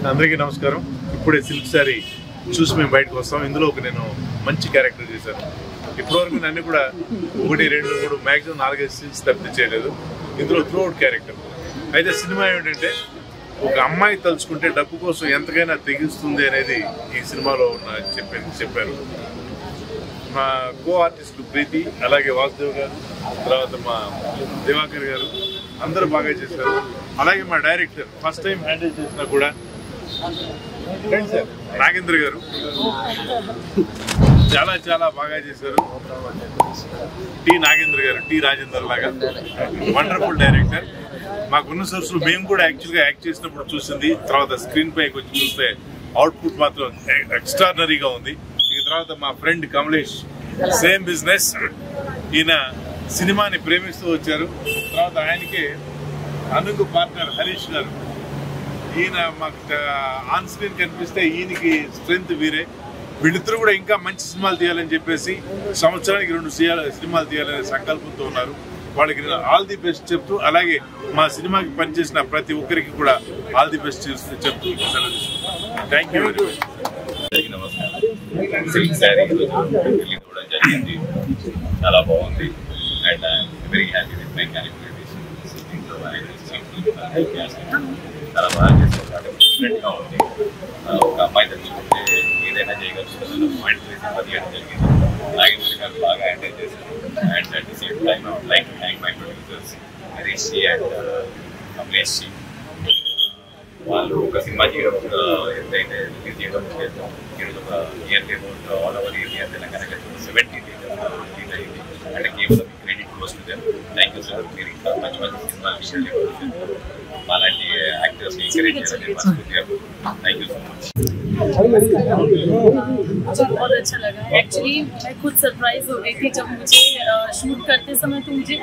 అందరికీ నమస్కారం. ఇప్పుడే సిల్క్ సారీ చూసి మేము బయటకు వస్తాం. ఇందులో నేను మంచి క్యారెక్టర్ చేశాను. ఇప్పటివరకు నన్ను కూడా 1, 2, 3 మ్యాక్సిమం 4-5 సీన్స్ తప్పితే చేయలేదు. ఇందులో త్రూఅవుట్ క్యారెక్టర్. అయితే సినిమా ఏంటంటే ఒక అమ్మాయి తలుచుకుంటే డబ్బు కోసం ఎంతకైనా తెగిస్తుంది అనేది ఈ సినిమాలో చెప్పారు. మా కో ఆర్టిస్టులు ప్రీతి, అలాగే వాసుదేవ్ గారు, తర్వాత మా దివాకర్ గారు అందరూ బాగా చేశారు. అలాగే మా డైరెక్టర్ ఫస్ట్ టైం హ్యాండిల్ చేసినా కూడా నాగేంద్ర గారు చాలా చాలా బాగా చేశారు. నాగేంద్ర గారు రాజేందర్ లాగా వండర్ఫుల్ డైరెక్టర్. మాకున్న సోర్స్ మేము కూడా యాక్చువల్గా యాక్ట్ చేసినప్పుడు చూసింది, తర్వాత స్క్రీన్ పైకి వచ్చి చూస్తే అవుట్పుట్ మాత్రం ఎక్స్ట్రాడినరీగా ఉంది. ఇక తర్వాత మా ఫ్రెండ్ కమలేష్, సేమ్ బిజినెస్, ఈయన సినిమాని ప్రేమిస్తూ వచ్చారు. తర్వాత ఆయనకి అనుగు పార్ట్నర్ హరీష్ గారు, ఈయన మాకు ఆన్ స్క్రీన్ కనిపిస్తే ఈయనకి స్ట్రెంత్ వీరే. వీళ్ళిద్దరూ కూడా ఇంకా మంచి సినిమాలు తీయాలని చెప్పేసి సంవత్సరానికి 2 సినిమాలు తీయాలనే సంకల్పంతో ఉన్నారు. వాళ్ళకి నేను ఆల్ ది బెస్ట్ చెప్తూ, అలాగే మా సినిమాకి పనిచేసిన ప్రతి ఒక్కరికి కూడా ఆల్ ది బెస్ట్ చెప్తూ థ్యాంక్ యూ వెరీ మచ్. నమస్కారం. సిల్క్ శారీ రిలీజ్ కూడా జరిగింది, చాలా బాగుంది. And very happy with my character. చాలా బాగా చేస్తారు. డిఫరెంట్గా ఉంది. ఒక అమ్మాయి తెలుసుకుంటే ఏదైనా చేయగలుగుతుంది పాయింట్ తీయడం జరిగింది. నాగేంద్ర గారు బాగా ఎంజాయ్ చేశారు. And at the same time I would like to thank my producers Harish ji and Kamlesh ji. వాళ్ళు ఒక సినిమా చేయడం ఎంతైతే రిలీజ్ చేయడం ఈరోజు ఒక year all over India Telangana 70 release అయింది. అంటే కేవలం credit close to them. Thank you sir. మీరు ఇంకా మంచి మంచి సినిమా విషయాలు అలాంటి యాక్టర్స్ ఎంకరేజ్ చేయాలని మనస్ఫూర్తిగా. Thank you so much. मुझे बहुत अच्छा लगा. एक्चुअली मैं खुद सरप्राइज हो गई थी जब मुझे शूट करते समय, तो मुझे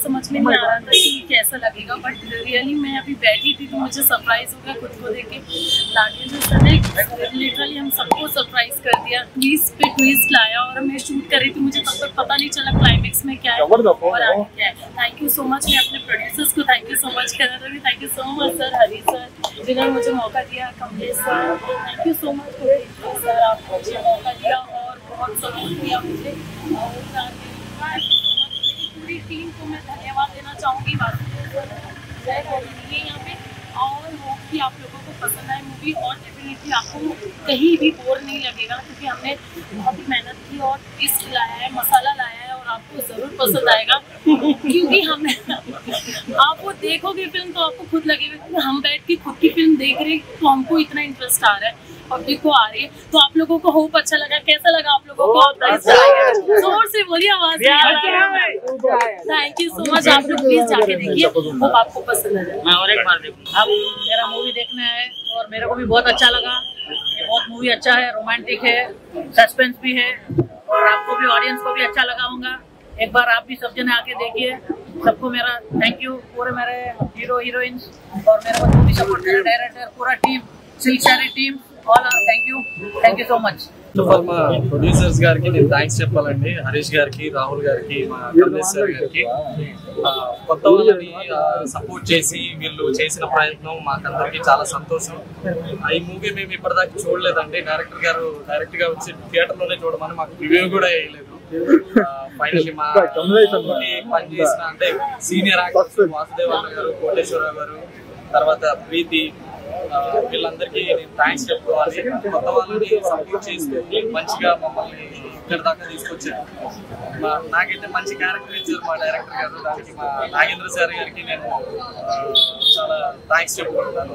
समझ में नहीं आ रहा था कि कैसा लगेगा. बट रियली मैं अभी बैठी थी तो मुझे सरप्राइज हो गया खुद को देख के. नागेंद्र सर ने लिटरली हम सबको सरप्राइज कर दिया. ट्विस्ट पे ट्विस्ट लाया और मैं शूट कर रही थी. मुझे तब तक पता नहीं चला क्लाइमेक्स में क्या है और आगे क्या है. Thank you so much. मैं अपने प्रोड्यूसर्स को थैंक यू सो मच कहना चाहूँगी. Thank you so much sir, Hari sir जिन्होंने मुझे मौका दिया, Kamlesh sir thank you so much sir, आपको मुझे मौका दिया और बहुत सपोर्ट किया मुझे. और मेरी पूरी टीम को मैं धन्यवाद देना चाहूँगी. जय बोलिए यहाँ पे. और होप कि आप लोगों को पसंद आए मूवी, और डेफिनेटली आपको कहीं भी बोर नहीं लगेगा, क्योंकि हमने बहुत मेहनत की और ट्विस्ट लाया है, मसाला लाया है, और आपको ज़रूर पसंद आएगा. क्योंकि हमने आप वो देखोगे फिल्म तो आपको खुद लगेगा कि हम बैठ के खुद की फिल्म देख रहे तो हमको इतना इंटरेस्ट आ रहा है, पब्लिक को आ रही है. तो आप लोगों को होप अच्छा लगा. कैसा लगा आप लोगों को? जोर से बोलिए, आवाज. Thank you so much. आप लोग प्लीज जाके देखिए, होप आपको पसंद आ जाए. मैं और एक बार देखूं. आप मेरा मूवी देखने आए और मेरे को भी बहुत अच्छा लगा. ये बहुत मूवी अच्छा है, रोमांटिक है, सस्पेंस भी है, और आपको भी, ऑडियंस को भी अच्छा लगा होगा. एक बार आप भी सब जने आके देखिए. सबको मेरा थैंक यू. पूरे मेरे हीरो हीरोइंस और मेरे को मूवी सपोर्ट करे डायरेक्टर, पूरा टीम, सिल्क सारी team, all thank you so much. మా ప్రొడ్యూసర్స్ గారికి నేను థ్యాంక్స్ చెప్పాలండి. హరీష్ గారికి, రాహుల్ గారికి, మా కమలేష్ సార్ గారికి. కొత్త వాళ్ళని సపోర్ట్ చేసి వీళ్ళు చేసిన ప్రయత్నం మాకందరికి చాలా సంతోషం. ఈ మూవీ మేము ఇప్పటిదాకా చూడలేదండి. డైరెక్ట్ గా వచ్చి థియేటర్లోనే చూడమని మాకు రివ్యూ కూడా వేయలేదు. ఫైనల్లీ మా పనిచేసిన అంటే సీనియర్ యాక్టర్స్ వాసుదేవ్ గారు, కోటేశ్వరరావు గారు, తర్వాత ప్రీతి, వీళ్ళందరికీ నేను థ్యాంక్స్ చెప్పుకోవాలి. కొత్త వాళ్ళని సపోర్ట్ చేస్తూ మంచిగా మమ్మల్ని ఇక్కడ దాకా తీసుకొచ్చారు. నాకైతే మంచి క్యారెక్టర్ ఇచ్చారు మా డైరెక్టర్ గారు. దానికి మా నాగేంద్ర సార్ గారికి నేను చాలా థ్యాంక్స్ చెప్పుకుంటున్నాను.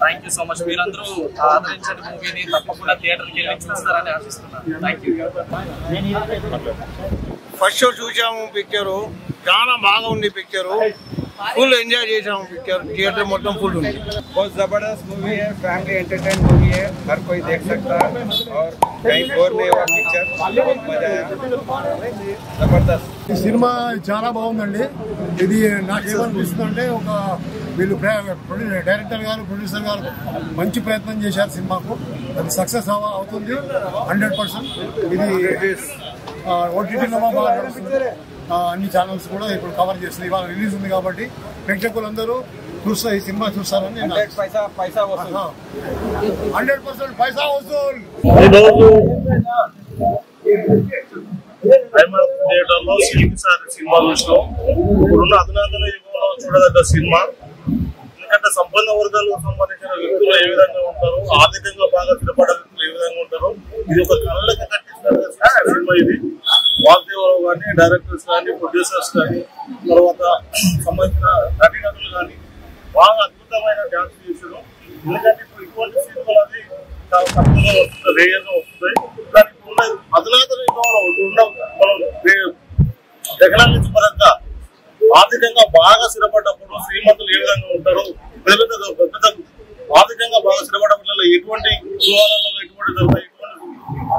Thank you so much. మీరందరూ ఆదరించండి మూవీని. తప్పకుండా థియేటర్కి వెళ్ళి చూస్తారని ఆశిస్తున్నాను. Thank you. ఫస్ట్ షో చూసాము పిక్చరు, చాలా బాగా ఉంది పిక్చరు. फुल एंजॉय చేసాం. पिक्चर थिएटर మొత్తం फुल ఉంది. बहुत जबरदस्त मूवी है, फैमिली एंटरटेन मूवी है, हर कोई देख सकता है और कहीं बोर नहीं हुआ. पिक्चर बहुत मजा आया, जबरदस्त. ఈ సినిమా చాలా బాగుందండి. ఇది నాకేమనిపిస్తుందంటే ఒక వీళ్ళు డైరెక్టర్ గారు, ప్రొడ్యూసర్ గారు మంచి ప్రయత్నం చేశారు సినిమాకు. అది సక్సెస్ అవుతుంది 100%. ఇది ఓటీటీలో బాగా నడుస్తుంది. అన్ని ఛానల్స్ కూడా ఇప్పుడు కవర్ చేస్తుంది. ఇవాళ రిలీజ్ ఉంది కాబట్టి ప్రేక్షకులందరూ చూస్తా ఈ సినిమా చూస్తారని 100% పైసా వసూలు. 100% పైసా వసూలు. థియేటర్లో సినిమా చూసినాం. ఇప్పుడున్న అధునాతన యుగంలో చూడదగ్గ సినిమా. ఎందుకంటే సంపన్న వర్గాలకు సంబంధించిన వ్యక్తులు ఏ విధంగా ఉంటారు, ఆర్థికంగా బాగా స్థిరపడే వ్యక్తులు ఏ విధంగా ఉంటారు, ఇది ఒక కళ్ళకి కట్టించిన సినిమా. ఇది వాగ్దేవరావు కానీ, డైరెక్టర్స్ కానీ, ప్రొడ్యూసర్స్ కానీ, తర్వాత సంబంధించిన నటీనటులు కానీ బాగా అద్భుతమైన డ్యాన్స్ చేశారు. ఎందుకంటే ఇప్పుడు ఇటువంటి సినిమాలు అది చాలా తక్కువగా వస్తుంది, రేయర్గా వస్తుంది. కానీ ఇప్పుడు అధునాతన యుగంలో టెక్నాలజీ పరంగా ఆర్థికంగా బాగా స్థిరపడ్డప్పుడు శ్రీమంతులు ఏ విధంగా ఉంటారు, పెద్ద ఆర్థికంగా బాగా స్థిరపడ్డప్పుడు ఎటువంటి వివాదాలలో ఎటువంటి జరుగుతాయి, ఎటువంటి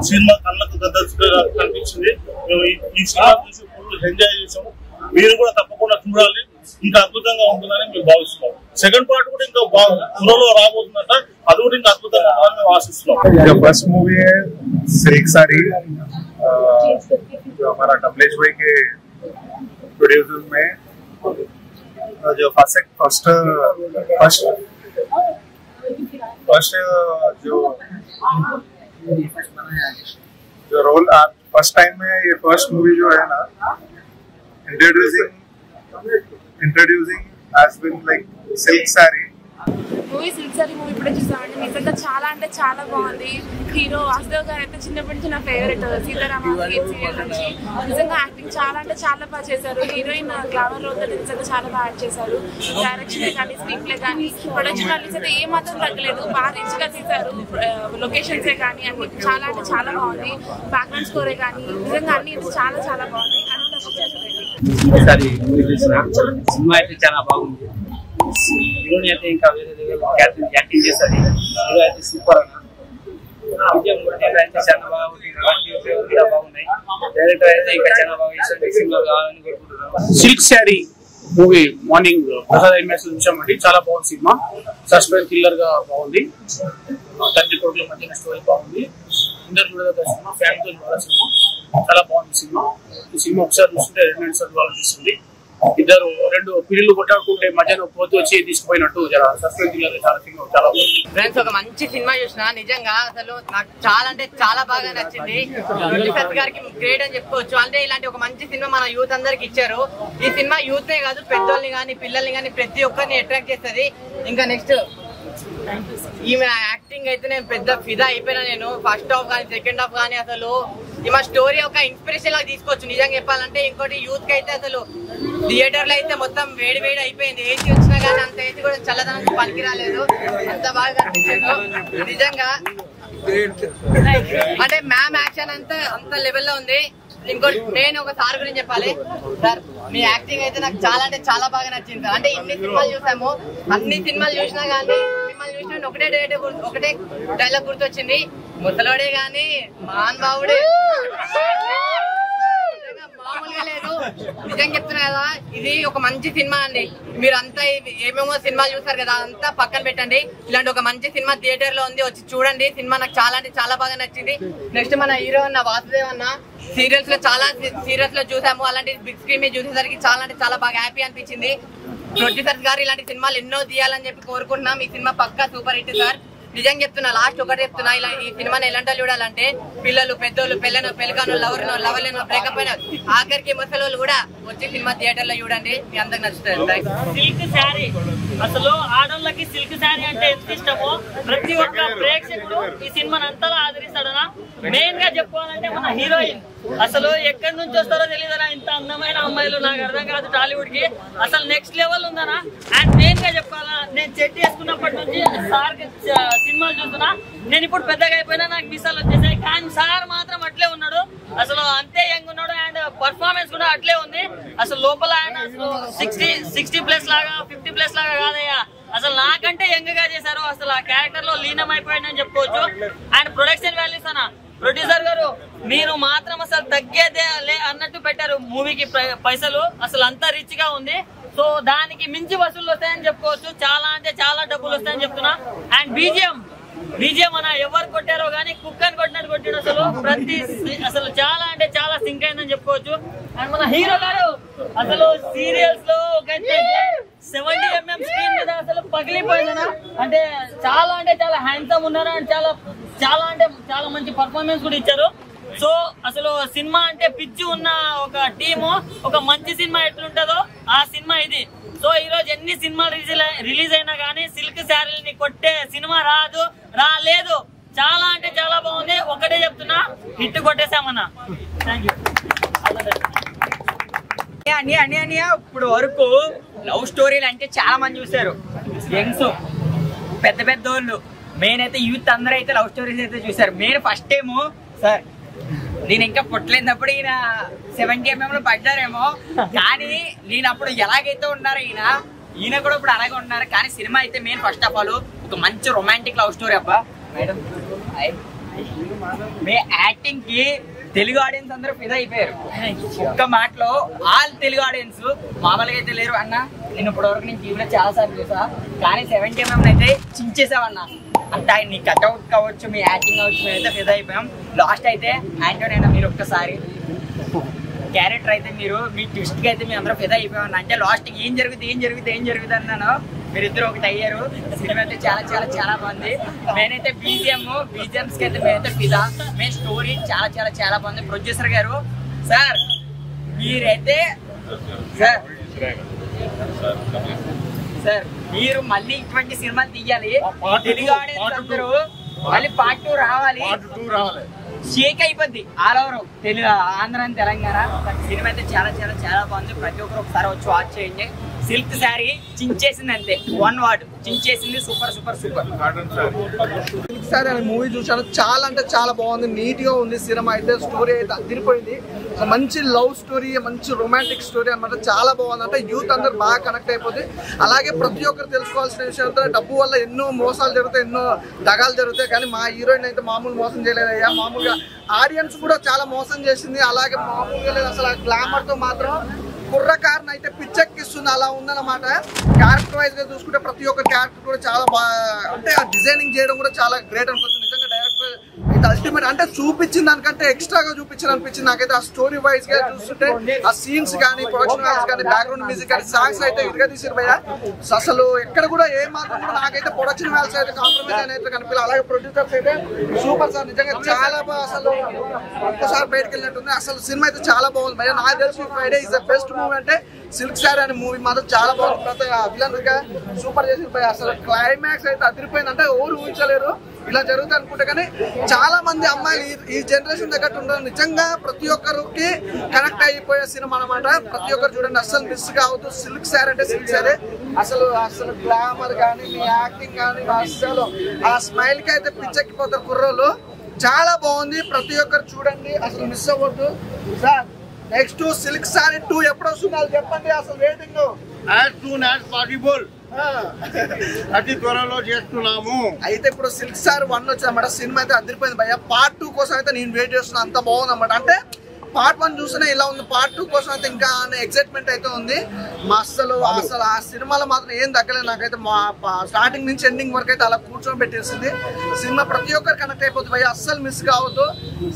సినిమా కళ్ళకు గద్దగా కనిపించింది. మేము ఈ సినిమా చూసి ఫుల్ ఎంజాయ్ చేసాము. మీరు కూడా తప్పకుండా చూడాలి, ఇంకా అద్భుతంగా ఉంటుందని మేము భావిస్తున్నాం. సెకండ్ పార్ట్ కూడా ఇంకా త్వరలో రాబోతుందంట, అది కూడా ఇంకా అద్భుతంగా ఉంటుందని మేము ఆశిస్తున్నాం. फर्स्ट मूवी है सिल्क साड़ी, जो हमारा कमलेश भाई के प्रोड्यूसर में जो फर्स्ट जो रोल फर्स्ट टाइम में ये फर्स्ट मूवी जो है ना introducing has been like silk sari. Movie silk sari movie ఇప్పుడే చూసామండి. నిజంగా చాలా అంటే చాలా బాగుంది. హీరో వాసుదేవ్ గారు అయితే చిన్నప్పటి నుంచి నా ఫేవరెట్. సీతారామ సీరియల్ నుంచి నిజంగా యాక్టింగ్ చాలా అంటే చాలా బాగా చేశారు. హీరోయిన్ గ్లామర్ రోల్ అయితే నిజంగా చాలా బాగా యాక్ట్ చేశారు. డైరెక్షన్ కానీ, స్క్రీన్ ప్లే కానీ, ప్రొడక్షన్ వాల్యూస్ అయితే ఏ మాత్రం తగ్గలేదు. బాగా రిచ్ గా తీశారు. లొకేషన్సే కానీ అన్ని చాలా అంటే చాలా బాగుంది. బ్యాక్గ్రౌండ్ స్కోరే కానీ నిజంగా అన్ని చాలా చాలా బాగుంది. సినిమా అయితే చాలా బాగుంది. హీరోని అయితే ఇంకా వేరే యాక్టింగ్ చేస్తుంది. హీరో అయితే సూపర్ అన్న. విజయం అయితే చాలా బాగుంది. బాగున్నాయి. డైరెక్టర్ అయితే ఇంకా చాలా బాగా చేశారు. సినిమా కావాలని కోరుకుంటున్నాను. Silk sari movie morning Prasad IMAX చూసామండి. చాలా బాగుంది సినిమా. సస్పెన్స్ థ్రిల్లర్ గా బాగుంది. తండ్రి కొడుకుల మధ్య స్టోరీ బాగుంది. అందరు చూడదగ్గ సినిమా, ఫ్యామిలీతో చూడాలి సినిమా. చాలా బాగుంది సినిమా. ఈ సినిమా ఒకసారి చూస్తుంటే 2 సార్లు చూడాలనిపిస్తుంది. ఇద్దరు 2 పిల్లలు కొట్టాడుకుంటే మధ్యాహ్నం పోతూ వచ్చి తీసుకుపోయినట్టు సస్పెన్స్ చాలా బాగుంది. ఫ్రెండ్స్, ఒక మంచి సినిమా చూసిన. నిజంగా అసలు నాకు చాలా అంటే చాలా బాగా నచ్చింది. ప్రొడ్యూసర్ గారికి గ్రేట్ అని చెప్పుకోవచ్చు. అంటే ఇలాంటి ఒక మంచి సినిమా మన యూత్ అందరికి ఇచ్చారు. ఈ సినిమా యూత్ నే కాదు, పెద్దోళ్ళని కానీ పిల్లల్ని కానీ ప్రతి ఒక్కరిని అట్రాక్ట్ చేస్తుంది. ఇంకా నెక్స్ట్ ఈమె యాక్టింగ్ అయితే నేను పెద్ద ఫిదా అయిపోయినా. నేను ఫస్ట్ హాఫ్ కానీ సెకండ్ హాఫ్ కానీ అసలు ఈమె స్టోరీ ఒక ఇన్స్పిరేషన్ లాగా తీసుకోవచ్చు. నిజంగా చెప్పాలంటే ఇంకోటి యూత్ కి అయితే అసలు థియేటర్ లో అయితే మొత్తం వేడి వేడి అయిపోయింది. ఏసీ వచ్చినా కానీ అంత ఏసీ కూడా చల్లదనానికి పనికి రాలేదు. అంత బాగా కనిపించింది నిజంగా. అంటే మ్యామ్ యాక్షన్ అంత లెవెల్లో ఉంది. ఇంకోటి నేను ఒక సార్ గురించి చెప్పాలి. సార్, మీ యాక్టింగ్ అయితే నాకు చాలా అంటే చాలా బాగా నచ్చింది. అంటే ఇన్ని సినిమాలు చూసాము, అన్ని సినిమాలు చూసినా కానీ మిమ్మల్ని చూసిన ఒకటే డైలాగ్ గుర్తొచ్చింది. ముసలోడే గాని మహానుభావుడే. మామూలుగా లేదు. నిజంగా చెప్తున్నా కదా, ఇది ఒక మంచి సినిమా అండి. మీరు అంతా ఏమేమో సినిమాలు చూసారు కదా, అంతా పక్కన పెట్టండి. ఇలాంటి ఒక మంచి సినిమా థియేటర్ లో ఉంది, వచ్చి చూడండి. సినిమా నాకు చాలా అంటే చాలా బాగా నచ్చింది. నెక్స్ట్ మన హీరో అన్న వాసుదేవ్ అన్న సీరియల్స్ లో చాలా సీరియల్స్ లో చూసాము. అలాంటి బిగ్ స్క్రీన్ మీద చూసేసరికి చాలా అంటే చాలా బాగా హ్యాపీ అనిపించింది. ప్రొడ్యూసర్స్ గారు ఇలాంటి సినిమాలు ఎన్నో తీయాలని చెప్పి కోరుకుంటున్నాం. ఈ సినిమా పక్కా సూపర్ హిట్ సార్. నిజంగా చెప్తున్నా, లాస్ట్ ఒకటి చెప్తున్నా, ఇలా ఈ సినిమాని ఎలాంటి చూడాలంటే పిల్లలు, పెద్దోళ్ళు, పెళ్ళను, లవర్లను, బ్రేకప్ అయిన ఆఖరికి ముసలోళ్ళు కూడా వచ్చి సినిమా థియేటర్ లో చూడండి. మీ అందరికి నచ్చుతుంది. సిల్క్ శారీ, అసలు ఆడోళ్ళకి సిల్క్ శారీ అంటే ఎంత ఇష్టమో ప్రతి ఒక్క ప్రేక్షకుడు ఈ సినిమాని అంతలా ఆదరిస్తాడనా. మెయిన్ గా చెప్పుకోవాలంటే మన హీరోయిన్ అసలు ఎక్కడి నుంచి వస్తారో తెలియదనా. ఇంత అందమైన అమ్మాయిలు నాకు అర్థం కాదు టాలీవుడ్ కి. అసలు నెక్స్ట్ లెవెల్ ఉందనా. అండ్ మెయిన్ గా చెప్పుకోవాలా, నేను చెట్టు వేసుకున్నప్పటి నుంచి సార్ సినిమాలు చూస్తున్నా. నేను ఇప్పుడు పెద్దగా అయిపోయినా, నాకు మిసాలు వచ్చేసాయి. కానీ సార్ మాత్రం అట్లే ఉన్నాడు. అసలు అంతే యంగ్ ఉన్నాడు. అండ్ పర్ఫార్మెన్స్ కూడా అట్లే ఉంది. అసలు లోపల ఆయన అసలు 60+ లాగా 50+ లాగా కాదయ్యా, అసలు నాకంటే యంగ్ గా చేశారు. అసలు ఆ క్యారెక్టర్ లో లీనం అయిపోయాడని చెప్పుకోవచ్చు. అండ్ ప్రొడక్షన్ వాల్యూస్ అన్న ప్రొడ్యూసర్ గారు మీరు మాత్రం అసలు తగ్గేదే అన్నట్టు పెట్టారు మూవీకి పైసలు. అసలు అంతా రిచ్ గా ఉంది. సో దానికి మించి వసూలు వస్తాయని చెప్పుకోవచ్చు. చాలా అంటే చాలా డబ్బులు వస్తాయని చెప్తున్నా. అండ్ బీజిఎం అన్న ఎవరు కొట్టారో గానీ కుక్కని కొట్టినట్టు కొట్టాడు. అసలు చాలా అంటే చాలా సింక్ అయిందని చెప్పుకోవచ్చు. అండ్ మన హీరో గారు అసలు సీరియల్స్ లో 70mm స్క్రీన్ మీద అసలు పగిలిపోయిందనా. అంటే చాలా హ్యాండ్సమ్ ఉన్నారు అండ్ చాలా మంచి పర్ఫార్మెన్స్ కూడా ఇచ్చారు. సో అసలు సినిమా అంటే పిచ్చి ఉన్న ఒక టీము ఒక మంచి సినిమా ఎట్లుంటుందో ఆ సినిమా ఇది. సో ఈ రోజు ఎన్ని సినిమాలు రిలీజ్ అయినా కానీ సిల్క్ శారీని కొట్టే సినిమా రాలేదు. చాలా అంటే చాలా బాగుంది. ఒకటే చెప్తున్నా, హిట్ కొట్టేసామన్నా. Thank you. ఇప్పుడు వరకు లవ్ స్టోరీలు అంటే చాలా మంది చూసారు, యంగ్స్ పెద్ద పెద్ద వాళ్ళు, మెయిన్ అయితే యూత్ అందరూ అయితే లవ్ స్టోరీస్ అయితే చూసారు. మెయిన్ ఫస్ట్ టైము సార్ నేను ఇంకా పుట్టలేనప్పుడు ఈయన 70mm పడ్డారేమో, కానీ నేను అప్పుడు ఎలాగైతే ఉన్నారో ఈయన కూడా ఇప్పుడు అలాగే ఉన్నారు. కానీ సినిమా అయితే మెయిన్ ఫస్ట్ ఆఫ్ ఆల్ ఒక మంచి రొమాంటిక్ లవ్ స్టోరీ అబ్బా. మేడం మీ యాక్టింగ్ కి తెలుగు ఆడియన్స్ అందరూ ఫిదా అయిపోయారు. ఒక్క మాటలో ఆల్ తెలుగు ఆడియన్స్ మామూలుగా అయితే లేరు అన్న. నేను ఇప్పటివరకు నేను టీవీలో చాలా సార్లు చూసా, కానీ 70mm అయితే చించేసావన్నా. అంటే నీ కట్అవుట్ కావచ్చు, మీ యాక్టింగ్ కావచ్చు, మేమైతే ఫిదా అయిపోయాం. లాస్ట్ అయితే యాంటోనైనా మీరు ఒక్కసారి క్యారెక్టర్ అయితే మీ ట్విస్ట్కి అయితే మీ అందరూ ఫిదా అయిపోయాం. అంటే లాస్ట్కి ఏం జరుగుతుంది అన్నాను, మీరిద్దరు ఒకటి అయ్యారు. సినిమా అయితే చాలా బాగుంది. నేనైతే బీజిఎంస్కి అయితే మేమైతే ఫిదా. మెయిన్ స్టోరీ చాలా బాగుంది. ప్రొడ్యూసర్ గారు సార్ మీరైతే సార్ మీరు మళ్ళీ ఇటువంటి సినిమాలు తీయాలి. తెలుగు ఆడియన్స్ అందరూ మళ్ళీ పార్ట్ 2 రావాలి. షేక్ అయిపోద్ది all over Telugu, Andhra Telangana. Cinema అయితే చాలా బాగుంది. ప్రతి ఒక్కరు ఒకసారి వచ్చి వాచ్ చేయండి. సిల్క్ శారీ చించేసింది అంతే, 1 word చించేసింది. సూపర్. సిల్క్ శారీ అనే మూవీ చూసాను, చాలా అంటే చాలా బాగుంది. నీట్ గా ఉంది సినిమా అయితే. స్టోరీ అయితే అదిరిపోయింది. మంచి లవ్ స్టోరీ, మంచి రొమాంటిక్ స్టోరీ అనమాట. చాలా బాగుంది. అంటే యూత్ అందరు బాగా కనెక్ట్ అయిపోతుంది. అలాగే ప్రతి ఒక్కరు తెలుసుకోవాల్సిన విషయం అంటే డబ్బు వల్ల ఎన్నో మోసాలు జరుగుతాయి, ఎన్నో దగాలు జరుగుతాయి. కానీ మా హీరోయిన్ అయితే మామూలు మోసం చేయలేదయ్యా. మామూలుగా ఆడియన్స్ కూడా చాలా మోసం చేసింది. అలాగే మామూలుగా లేదు అసలు. గ్లామర్ తో మాత్రం కుర్రకారుని అయితే పిచ్చెక్కిస్తుంది, అలా ఉందన్నమాట. క్యారెక్టర్ వైజ్ గా చూసుకుంటే ప్రతి ఒక్క క్యారెక్టర్ కూడా చాలా బాగా, అంటే ఆ డిజైనింగ్ చేయడం కూడా చాలా గ్రేట్ అనిపిస్తుంది. నిజంగా డైరెక్టర్ అయితే అల్టిమేట్. అంటే చూపించిన దానికంటే ఎక్స్ట్రాగా చూపించారు అనిపించింది నాకైతే. ఆ స్టోరీ వైజ్ గా చూస్తుంటే ఆ సీన్స్ కానీ, ప్రొడక్షన్ వైజ్ కానీ, బ్యాక్గ్రౌండ్ మ్యూజిక్ కానీ, సాంగ్స్ అయితే ఇదిగా తీసారు భయ్య. అసలు ఎక్కడ కూడా ఏ మాత్రం కూడా నాకైతే ప్రొడక్షన్ వాల్స్ అయితే కాంప్రమైజ్ అనేది కనిపించాలి. అలాగే ప్రొడ్యూసర్స్ అయితే సూపర్ సార్, నిజంగా చాలా బాగా. అసలు ఒక్కసారి బయటకు వెళ్ళినట్టుంది. అసలు సినిమా అయితే చాలా బాగుంది భయ్య. నాకు తెలిసి Friday is the best movie అంటే సిల్క్ శారీ అనే మూవీ మాత్రం చాలా బాగుంది. ప్రతి విలన్ గా సూపర్ చేసి భయ్య. అసలు క్లైమాక్స్ అయితే అదిరిపోయింది. అంటే ఎవరు ఊహించలేరు ఇలా జరుగుతుంది అనుకుంటే. కానీ చాలా మంది అమ్మాయిలు ఈ జనరేషన్ తగ్గట్టు ఉంటారు. నిజంగా ప్రతి ఒక్కరికి కనెక్ట్ అయిపోయే సినిమా అనమాట. ప్రతి ఒక్కరు చూడండి, అసలు మిస్ కావద్దు. సిల్క్ శారీ అంటే సిల్క్ శారీ. అసలు గ్లామర్ కానీ, మీ యాక్టింగ్ కానీ, అసలు ఆ స్మైల్ కి అయితే పిచ్చెక్కిపోతారు కుర్రోళ్ళు. చాలా బాగుంది. ప్రతి ఒక్కరు చూడండి, అసలు మిస్ అవ్వద్దు. సార్ నెక్స్ట్ సిల్క్ శారీ 2 ఎప్పుడు వస్తుంది చెప్పండి. అసలు waiting as soon as possible అతి త్వరలో చేస్తున్నాము. అయితే ఇప్పుడు సిల్క్ శారీ 1 వచ్చిందన్నమాట. సినిమా అయితే అదిరిపోయింది భయ్య. పార్ట్ 2 కోసం అయితే నేను వెయిట్ చేస్తున్నా. అంత బాగుంది అన్నమాట. అంటే పార్ట్ 1 చూసినా ఇలా ఉంది, పార్ట్ 2 కోసం అయితే ఇంకా ఎక్సైట్మెంట్ అయితే ఉంది. అసలు ఆ సినిమాలో మాత్రం ఏం తగ్గలేదు నాకైతే. స్టార్టింగ్ నుంచి ఎండింగ్ వరకు అయితే అలా కూర్చొని పెట్టేసింది సినిమా. ప్రతి ఒక్కరు కనెక్ట్ అయిపోతుంది భయ్య. అస్సలు మిస్ కావద్దు.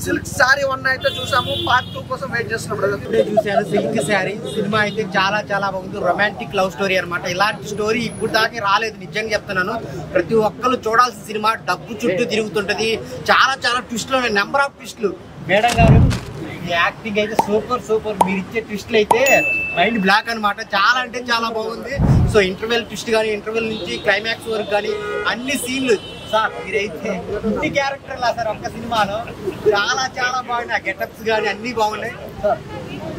సిల్క్ శారీ 1 అయితే చూసాము, పార్ట్ 2 కోసం వెయిట్ చేస్తున్నాం. ఇప్పుడే చూసాను సిల్క్ శారీ సినిమా అయితే చాలా బాగుంది. రొమాంటిక్ లవ్ స్టోరీ అనమాట. ఇలాంటి స్టోరీ ఇప్పుడు దాకా రాలేదు, నిజంగా చెప్తున్నాను. ప్రతి ఒక్కరు చూడాల్సిన సినిమా. డబ్బు చుట్టూ తిరుగుతుంటది. చాలా ట్విస్ట్లు ఉన్నాయి, నెంబర్ ఆఫ్ ట్విస్ట్లు. మేడం గారు యాక్టింగ్ అయితే సూపర్. మీరు ఇచ్చే ట్విస్ట్లు అయితే మైండ్ బ్లాక్ అనమాట. చాలా అంటే చాలా బాగుంది. సో ఇంటర్వెల్ ట్విస్ట్ కానీ, ఇంటర్వెల్ నుంచి క్లైమాక్స్ వరకు కానీ అన్ని సీన్లు సార్ మీరైతే ఇన్ని క్యారెక్టర్లా సార్ ఒక్క సినిమాలో చాలా బాగున్నాయి. గెటప్స్ కానీ అన్ని బాగున్నాయి సార్.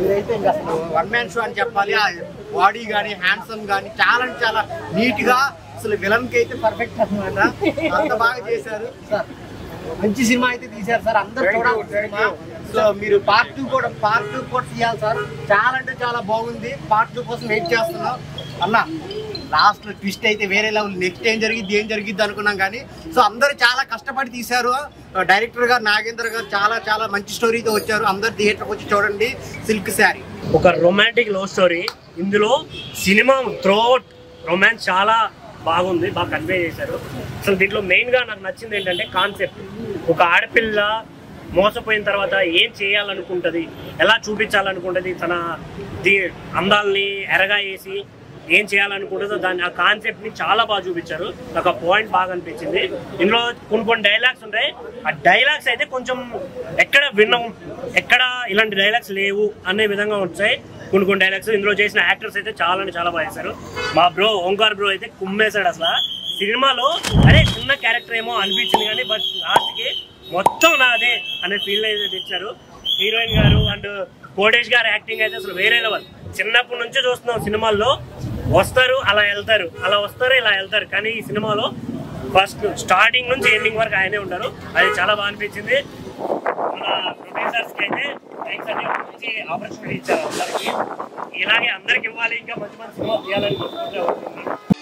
మీరైతే ఇంకా అసలు 1 man షో అని చెప్పాలి. ఆ బాడీ కానీ, హ్యాండ్సమ్ కానీ చాలా నీట్ గా. అసలు విలన్ కి అయితే పర్ఫెక్ట్ అనమాట. అంత బాగా చేశారు సార్. మంచి సినిమా అయితే తీశారు సార్. అందరూ చూడాలి సినిమా. సో మీరు పార్ట్ 2 కూడా తీయాలి సార్. చాలా అంటే చాలా బాగుంది. పార్ట్ 2 కోసం వెయిట్ చేస్తున్నాం అన్న. లాస్ట్ లో ట్విస్ట్ అయితే వేరే లెవెల్. నెక్స్ట్ ఏం జరిగిద్ది అనుకున్నాం కానీ సో అందరూ చాలా కష్టపడి తీశారు. డైరెక్టర్ గారు నాగేంద్ర గారు చాలా మంచి స్టోరీతో వచ్చారు. అందరు థియేటర్కి వచ్చి చూడండి సిల్క్ శారీ. ఒక రొమాంటిక్ లవ్ స్టోరీ. ఇందులో సినిమా త్రూఅవుట్ రొమాన్స్ చాలా బాగుంది, బాగా కన్వే చేశారు. అసలు దీంట్లో మెయిన్గా నాకు నచ్చింది ఏంటంటే కాన్సెప్ట్. ఒక ఆడపిల్ల మోసపోయిన తర్వాత ఏం చేయాలనుకుంటుంది, ఎలా చూపించాలనుకుంటుంది, తన అందాలని ఎరగా వేసి ఏం చేయాలనుకుంటుందో దాన్ని ఆ కాన్సెప్ట్ ని చాలా బాగా చూపించారు. నాకు ఆ పాయింట్ బాగా అనిపించింది. ఇందులో కొన్ని డైలాగ్స్ ఉంటాయి, ఆ డైలాగ్స్ అయితే కొంచెం ఎక్కడ ఇలాంటి డైలాగ్స్ లేవు అనే విధంగా వచ్చాయి కొన్ని డైలాగ్స్. ఇందులో చేసిన యాక్టర్స్ అయితే చాలా బాగా చేశారు. మా బ్రో ఓంకార్ బ్రో అయితే కుమ్మేశాడు. అసలు సినిమాలో అదే చిన్న క్యారెక్టర్ ఏమో అనిపించింది కానీ బట్ లాస్ట్కి మొత్తం నాదే అనే ఫీల్ అయితే తెచ్చారు. హీరోయిన్ గారు అండ్ కోటేష్ గారు యాక్టింగ్ అయితే అసలు వేరే లెవెల్. చిన్నప్పటి నుంచే చూస్తున్నాం సినిమాల్లో వస్తారు అలా వెళ్తారు, అలా వస్తారు ఇలా వెళ్తారు, కానీ ఈ సినిమాలో ఫస్ట్ స్టార్టింగ్ నుంచి ఎండింగ్ వరకు ఆయనే ఉంటారు. అది చాలా బాగా అనిపించింది. మన ప్రొడ్యూసర్స్కి అయితే థ్యాంక్స్ అండి, మంచి ఆపర్చునిటీ ఇచ్చారు అందరికి. ఇలాగే అందరికి ఇవ్వాలి, ఇంకా మంచి సినిమా తీయాలని